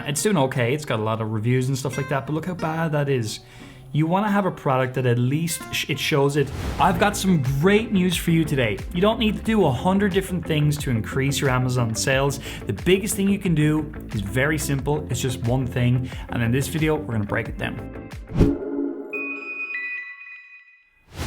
It's doing okay. It's got a lot of reviews and stuff like that, but look how bad that is. You want to have a product that at least it shows it. I've got some great news for you today. You don't need to do 100 different things to increase your Amazon sales. The biggest thing you can do is very simple. It's just one thing. And in this video, we're going to break it down.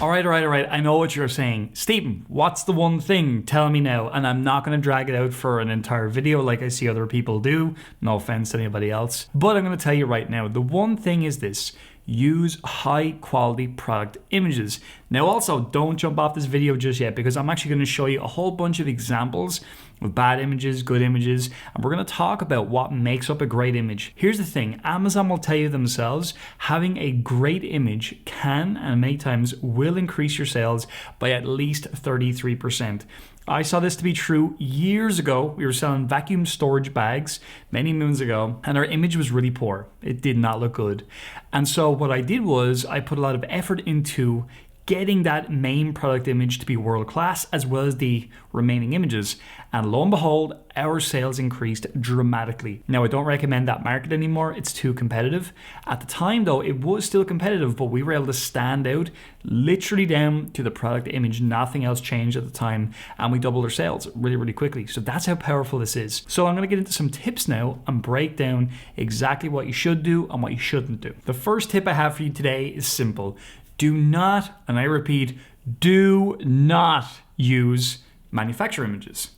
All right. I know what you're saying. Stephen, what's the one thing? Tell me now. And I'm not going to drag it out for an entire video like I see other people do. No offense to anybody else. But I'm going to tell you right now, the one thing is this. Use high quality product images. Now also, don't jump off this video just yet because I'm actually going to show you a whole bunch of examples of bad images, good images, and we're going to talk about what makes up a great image. Here's the thing, Amazon will tell you themselves, having a great image can and many times will increase your sales by at least 33%. I saw this to be true years ago. We were selling vacuum storage bags many moons ago, and our image was really poor. It did not look good. And so what I did was I put a lot of effort into getting that main product image to be world class as well as the remaining images. And lo and behold, our sales increased dramatically. Now, I don't recommend that market anymore. It's too competitive. At the time though, it was still competitive, but we were able to stand out literally down to the product image. Nothing else changed at the time. And we doubled our sales really, really quickly. So that's how powerful this is. So I'm gonna get into some tips now and break down exactly what you should do and what you shouldn't do. The first tip I have for you today is simple. Do not, and I repeat, do not use manufacturer images.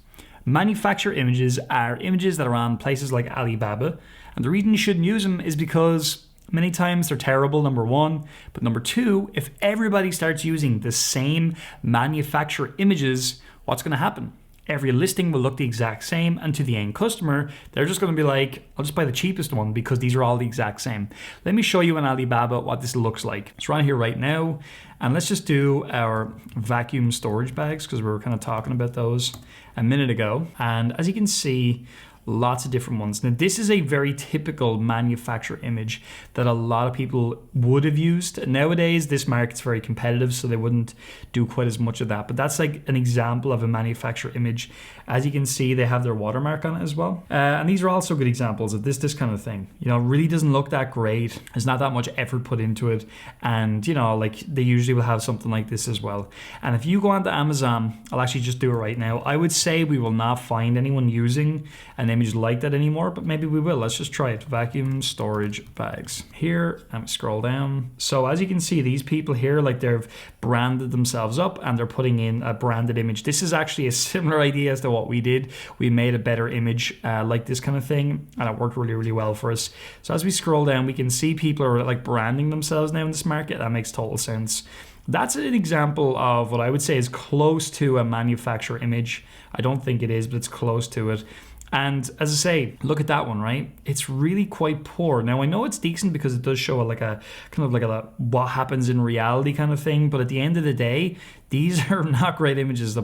Manufacturer images are images that are on places like Alibaba, and the reason you shouldn't use them is because many times they're terrible, number one, but number two, if everybody starts using the same manufacturer images, what's going to happen? Every listing will look the exact same, and to the end customer, they're just going to be like, I'll just buy the cheapest one because these are all the exact same. Let me show you on Alibaba what this looks like. It's right here right now, and let's just do our vacuum storage bags because we were kind of talking about those a minute ago. And as you can see, lots of different ones. Now, this is a very typical manufacturer image that a lot of people would have used. Nowadays, this market's very competitive, so they wouldn't do quite as much of that. But that's like an example of a manufacturer image. As you can see, they have their watermark on it as well. And these are also good examples of this kind of thing. You know, it really doesn't look that great. There's not that much effort put into it. And, you know, like they usually will have something like this as well. And if you go onto Amazon, I'll actually just do it right now. I would say we will not find anyone using an image like that anymore, but maybe we will. Let's just try it. Vacuum storage bags. Here, and scroll down. So as you can see, these people here, like they've branded themselves up and they're putting in a branded image. This is actually a similar idea as to what we did. We made a better image like this kind of thing, and it worked really, really well for us. So as we scroll down, we can see people are like branding themselves now in this market. That makes total sense. That's an example of what I would say is close to a manufacturer image. I don't think it is, but it's close to it. And as I say, look at that one, right? It's really quite poor. Now, I know it's decent because it does show like a kind of like a what happens in reality kind of thing. But at the end of the day, these are not great images.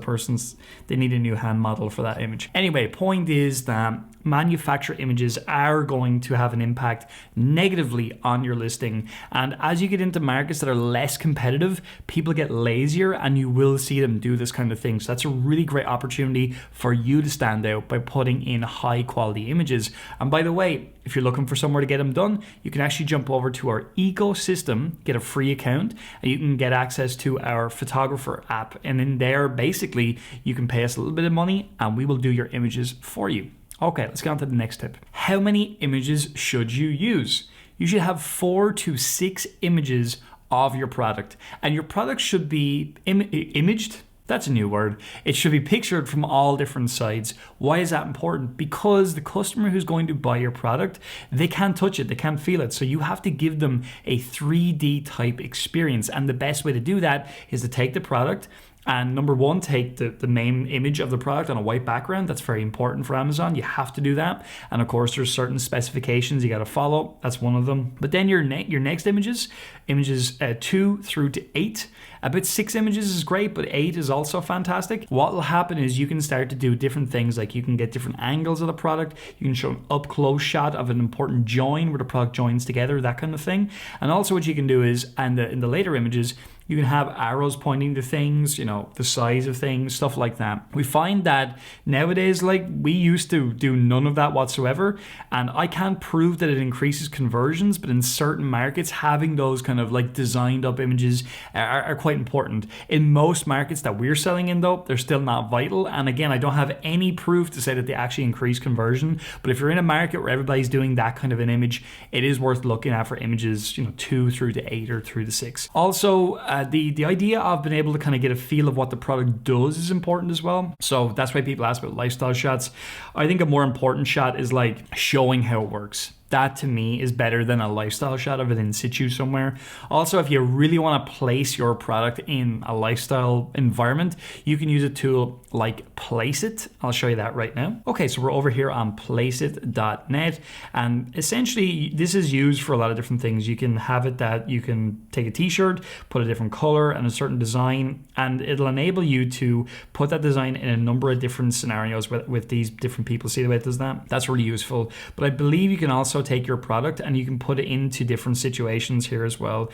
They need a new hand model for that image. Anyway, point is that manufacturer images are going to have an impact negatively on your listing. And as you get into markets that are less competitive, people get lazier and you will see them do this kind of thing. So that's a really great opportunity for you to stand out by putting in high quality images. And by the way, if you're looking for somewhere to get them done, you can actually jump over to our ecosystem, get a free account, and you can get access to our photographer app. And in there, basically, you can pay us a little bit of money and we will do your images for you. Okay, let's get on to the next tip. How many images should you use? You should have 4 to 6 images of your product, and your product should be imaged. That's a new word. It should be pictured from all different sides. Why is that important? Because the customer who's going to buy your product, they can't touch it, they can't feel it. So you have to give them a 3D type experience. And the best way to do that is to take the product and number one, take the main image of the product on a white background. That's very important for Amazon. You have to do that. And of course, there's certain specifications you got to follow. That's one of them. But then your next images 2 through to 8. About 6 images is great, but 8 is also fantastic. What will happen is you can start to do different things, like you can get different angles of the product. You can show an up-close shot of an important join where the product joins together, that kind of thing. And also what you can do is, in the later images, You can have arrows pointing to things, you know, the size of things, stuff like that. We find that nowadays, like, we used to do none of that whatsoever, and I can't prove that it increases conversions, but in certain markets, having those kind of like designed up images are quite important. In most markets that we're selling in, though, they're still not vital. And again, I don't have any proof to say that they actually increase conversion, but if you're in a market where everybody's doing that kind of an image, it is worth looking at for images, you know, 2 through to 8 or through to 6. Also, the idea of being able to kind of get a feel of what the product does is important as well. So that's why people ask about lifestyle shots. I think a more important shot is like showing how it works. That to me is better than a lifestyle shot of it in situ somewhere. Also, if you really want to place your product in a lifestyle environment, you can use a tool like Placeit. I'll show you that right now. Okay, so we're over here on placeit.net, and essentially this is used for a lot of different things. You can have it that you can take a t-shirt, put a different color and a certain design, and it'll enable you to put that design in a number of different scenarios with these different people. See the way it does that? That's really useful. But I believe you can also take your product and you can put it into different situations here as well.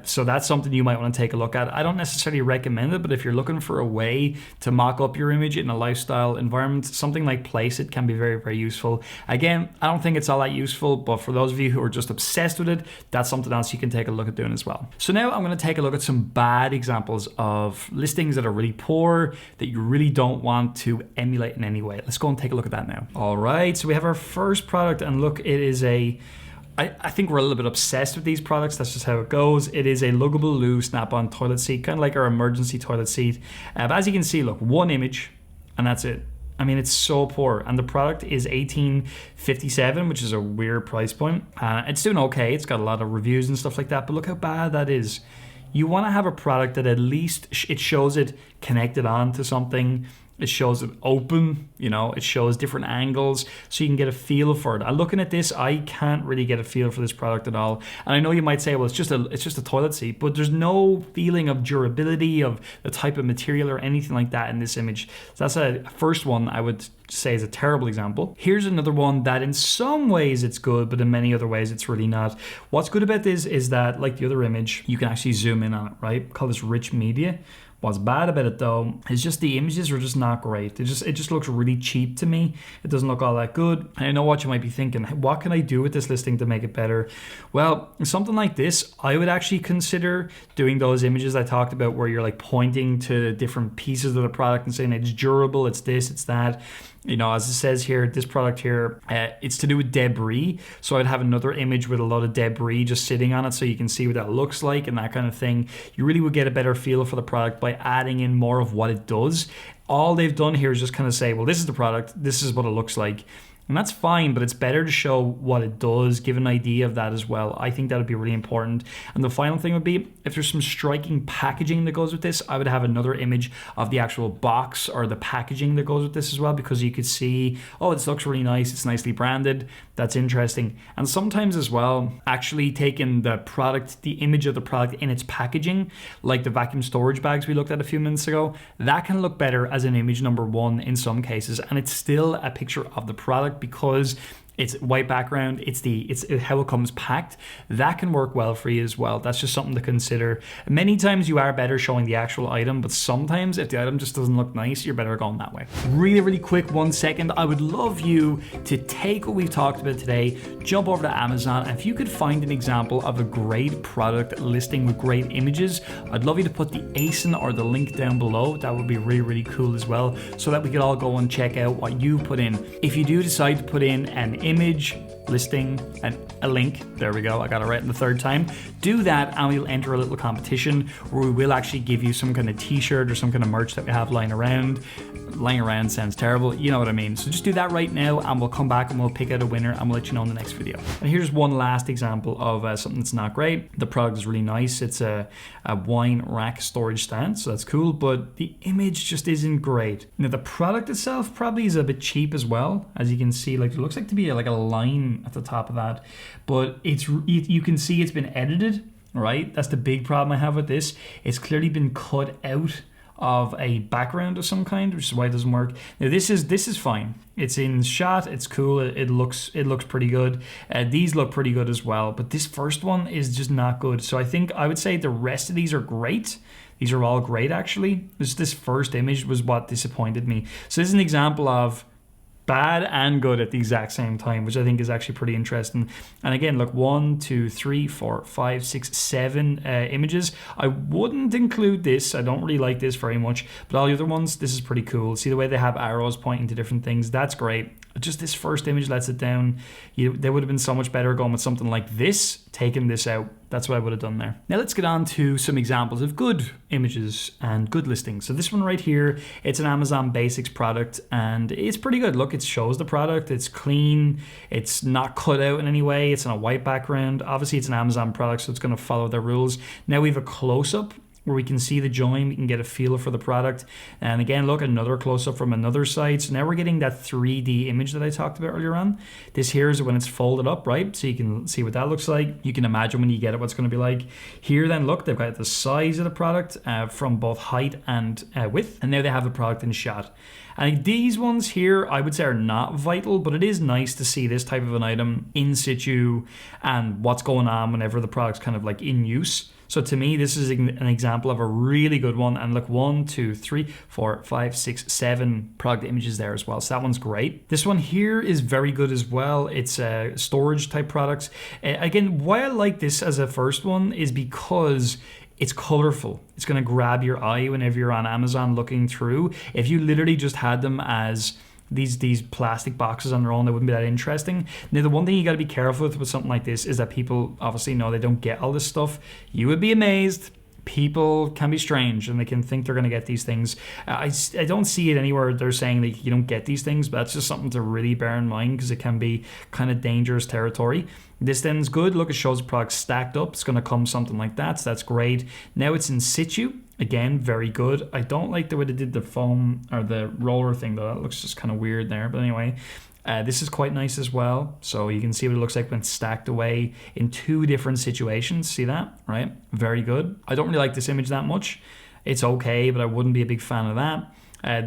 So that's something you might want to take a look at. I don't necessarily recommend it, but if you're looking for a way to mock up your image in a lifestyle environment, something like Placeit can be very, very useful. Again, I don't think it's all that useful, but for those of you who are just obsessed with it, that's something else you can take a look at doing as well. So now I'm going to take a look at some bad examples of listings that are really poor, that you really don't want to emulate in any way. Let's go and take a look at that now. All right, so we have our first product, and look, it is I think we're a little bit obsessed with these products. That's just how it goes. It is a Luggable Loo Snap-on toilet seat, kind of like our emergency toilet seat. But as you can see, look, one image, and that's it. I mean, it's so poor. And the product is $18.57, which is a weird price point. It's doing okay. It's got a lot of reviews and stuff like that, but look how bad that is. You want to have a product that at least it shows it connected on to something. It shows it open, you know, it shows different angles so you can get a feel for it. Looking at this, I can't really get a feel for this product at all. And I know you might say, well, it's just a toilet seat, but there's no feeling of durability, of the type of material or anything like that in this image. So that's a first one I would say is a terrible example. Here's another one that in some ways it's good, but in many other ways it's really not. What's good about this is that, like the other image, you can actually zoom in on it, right? Call this rich media. What's bad about it though is just the images are just not great. It just looks really cheap to me. It doesn't look all that good. And I know what you might be thinking, what can I do with this listing to make it better? Well, something like this, I would actually consider doing those images I talked about where you're like pointing to different pieces of the product and saying it's durable, it's this, it's that. You know, as it says here, this product here, it's to do with debris. So I'd have another image with a lot of debris just sitting on it so you can see what that looks like and that kind of thing. You really would get a better feel for the product by adding in more of what it does. All they've done here is just kind of say, well, this is the product, this is what it looks like. And that's fine, but it's better to show what it does, give an idea of that as well. I think that would be really important. And the final thing would be, if there's some striking packaging that goes with this, I would have another image of the actual box or the packaging that goes with this as well, because you could see, oh, this looks really nice, it's nicely branded, that's interesting. And sometimes as well, actually taking the product, the image of the product in its packaging, like the vacuum storage bags we looked at a few minutes ago, that can look better as an image number one in some cases, and it's still a picture of the product because it's white background, it's how it comes packed. That can work well for you as well. That's just something to consider. Many times you are better showing the actual item, but sometimes if the item just doesn't look nice, you're better going that way. Really, really quick, 1 second. I would love you to take what we've talked about today, jump over to Amazon, and if you could find an example of a great product listing with great images, I'd love you to put the ASIN or the link down below. That would be really, really cool as well, so that we could all go and check out what you put in. If you do decide to put in an image, listing, and a link, there we go, I got it right in the third time, do that and we'll enter a little competition where we will actually give you some kind of t-shirt or some kind of merch that we have lying around. Lying around sounds terrible, you know what I mean. So just do that right now and we'll come back and we'll pick out a winner and we'll let you know in the next video. And here's one last example of something that's not great. The product is really nice. It's a wine rack storage stand, so that's cool, but the image just isn't great. Now the product itself probably is a bit cheap as well. As you can see, like it looks like to be like a line at the top of that, but you can see it's been edited, right? That's the big problem I have with this. It's clearly been cut out of a background of some kind, which is why it doesn't work. Now this is fine. It's in shot, it's cool, it looks pretty good. These look pretty good as well, but this first one is just not good. So I would say the rest of these are great. These are all great actually. Just this first image was what disappointed me. So this is an example of bad and good at the exact same time, which I think is actually pretty interesting. And again, look, 1, 2, 3, 4, 5, 6, 7 images. I wouldn't include this. I don't really like this very much, but all the other ones, this is pretty cool. See the way they have arrows pointing to different things? That's great. Just this first image lets it down. They would have been so much better going with something like this, taking this out. That's what I would have done there. Now let's get on to some examples of good images and good listings. So this one right here, it's an Amazon Basics product and it's pretty good. Look, it shows the product, it's clean, it's not cut out in any way, it's on a white background. Obviously it's an Amazon product, so it's gonna follow their rules. Now we have a close-up where we can see the join, we can get a feel for the product. And again, look, another close-up from another side. So now we're getting that 3D image that I talked about earlier on. This here is when it's folded up, right? So you can see what that looks like. You can imagine when you get it, what's gonna be like. Here then, look, they've got the size of the product from both height and width. And now they have the product in shot. And these ones here, I would say are not vital, but it is nice to see this type of an item in situ and what's going on whenever the product's kind of like in use. So to me, this is an example of a really good one. And look, 1, 2, 3, 4, 5, 6, 7 product images there as well. So that one's great. This one here is very good as well. It's storage type products. Again, why I like this as a first one is because it's colorful. It's gonna grab your eye whenever you're on Amazon looking through. If you literally just had them as these plastic boxes on their own, that wouldn't be that interesting. Now the one thing you got to be careful with something like this is that people obviously know they don't get all this stuff. You would be amazed. People can be strange and they can think they're going to get these things. I don't see it anywhere they're saying that you don't get these things, but that's just something to really bear in mind because it can be kind of dangerous territory. This then is good. Look, it shows the product stacked up. It's going to come something like that, so that's great. Now it's in situ. Again, very good. I don't like the way they did the foam or the roller thing though. That looks just kind of weird there. But anyway, this is quite nice as well. So you can see what it looks like when it's stacked away in 2 different situations. See that, right? Very good. I don't really like this image that much. It's okay, but I wouldn't be a big fan of that.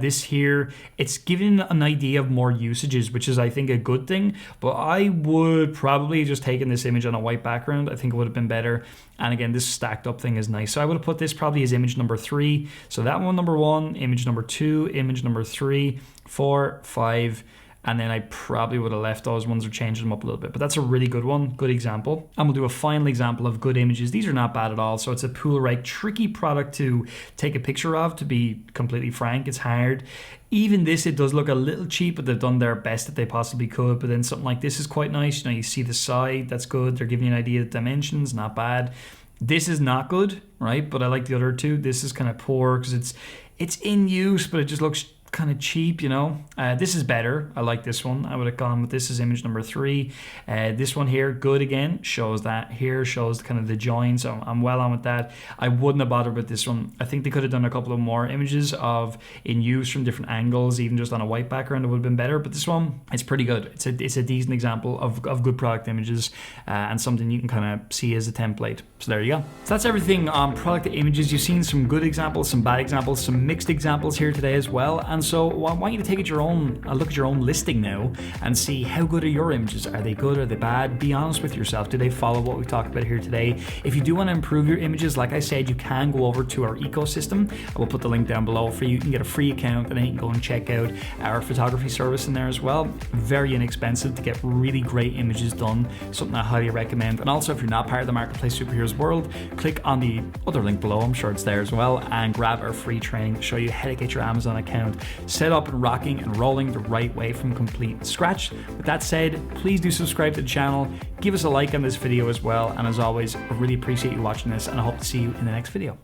This here, it's giving an idea of more usages, which is I think a good thing, but I would probably just taken this image on a white background. I think it would have been better. And again, this stacked up thing is nice. So I would have put this probably as image number 3. So that one number 1, image number 2, image number 3, 4, 5, and then I probably would have left those ones or changed them up a little bit. But that's a really good one, good example. And we'll do a final example of good images. These are not bad at all. So it's a Poolrite, tricky product to take a picture of, to be completely frank. It's hard. Even this, it does look a little cheap, but they've done their best that they possibly could. But then something like this is quite nice. You know, you see the side, that's good. They're giving you an idea of dimensions, not bad. This is not good, right? But I like the other two. This is kind of poor because it's in use, but it just looks kind of cheap, you know. This is better. I like this one. I would have gone with this as image number 3. This one here, good again, shows that here, shows kind of the join, so I'm well on with that. I wouldn't have bothered with this one. I think they could have done a couple of more images of in use from different angles, even just on a white background, it would have been better. But this one, it's pretty good. It's a decent example of good product images and something you can kind of see as a template. So there you go. So that's everything on product images. You've seen some good examples, some bad examples, some mixed examples here today as well. And so I want you to take a look at your own listing now and see how good are your images. Are they good? Are they bad? Be honest with yourself. Do they follow what we talked about here today? If you do want to improve your images, like I said, you can go over to our ecosystem. I will put the link down below for you. You can get a free account and then you can go and check out our photography service in there as well. Very inexpensive to get really great images done. Something I highly recommend. And also, if you're not part of the Marketplace Superheroes world, click on the other link below. I'm sure it's there as well, and grab our free training to show you how to get your Amazon account set up and rocking and rolling the right way from complete scratch. With that said, please do subscribe to the channel, give us a like on this video as well, and as always, I really appreciate you watching this, and I hope to see you in the next video.